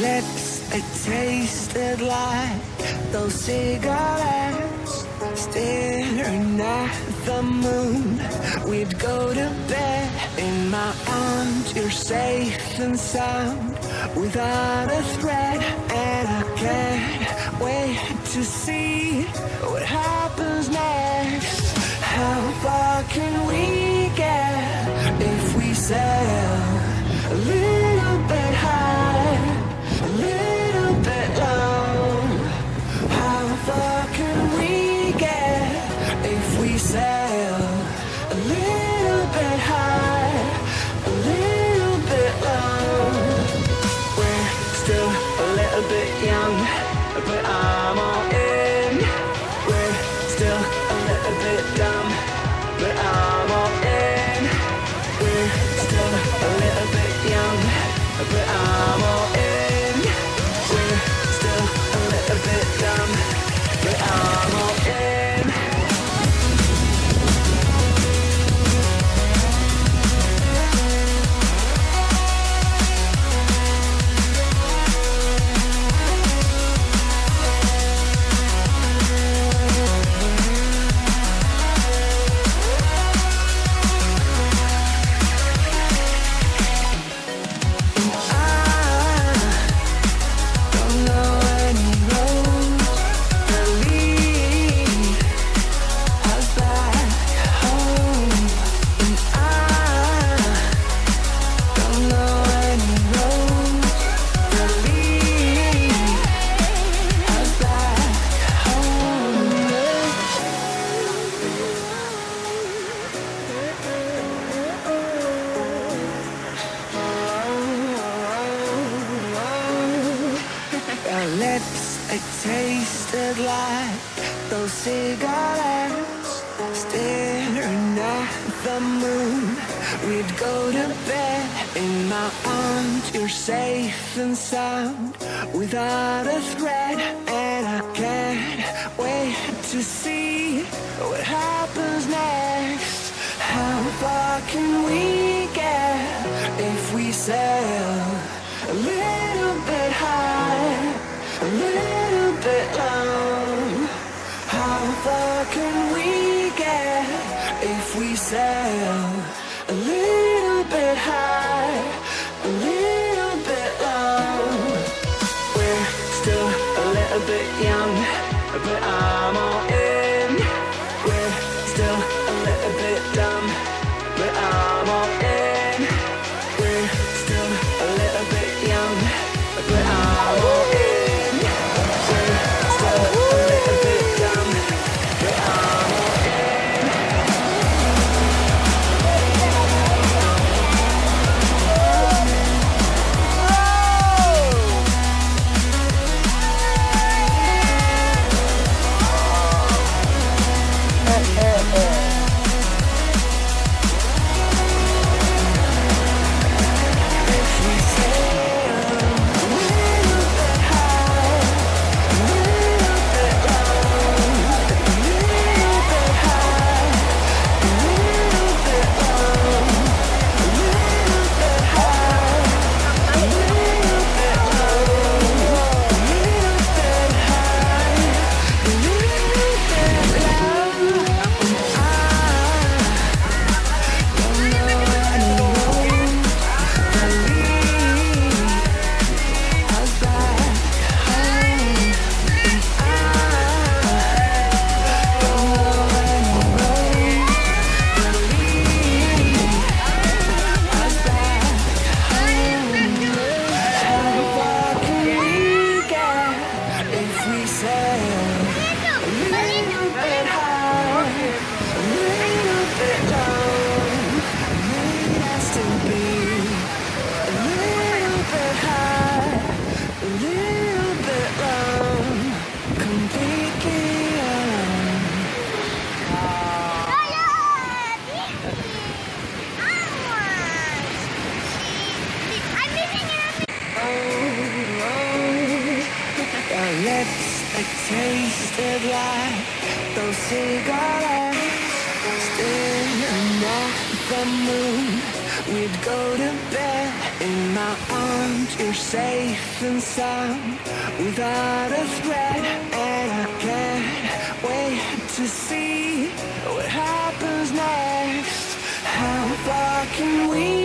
lips, they tasted like those cigarettes. Staring at the moon, we'd go to bed in my arms. You're safe and sound without a threat, and I can't wait to see what happens next. How far can we get if we sail a little bit high, a little bit low? How far can we get if we sail a little bit high, a little bit low? We're still a little bit young, but I'm all in. We're still a little bit dumb, but I'm all in. We're still a little bit young, but I'm all in. We're still a little bit dumb, but I'm all in. Lips, they tasted like those cigarettes. Staring at the moon, we'd go to bed in my arms. You're safe and sound without a threat, and I can't wait to see what happens next. How far can we get if we sail a little bit high, a little bit low? How far can we get if we sail a little bit high, a little bit low? We're still a little bit young, but I'm all in. We're still a little bit dumb, but I'm all in. We're still a little bit young, but I'm all in. Lips, they tasted like those cigarettes. Staring at the moon, we'd go to bed in my arms. you're safe and sound without a threat, and I can't wait to see what happens next. How far can we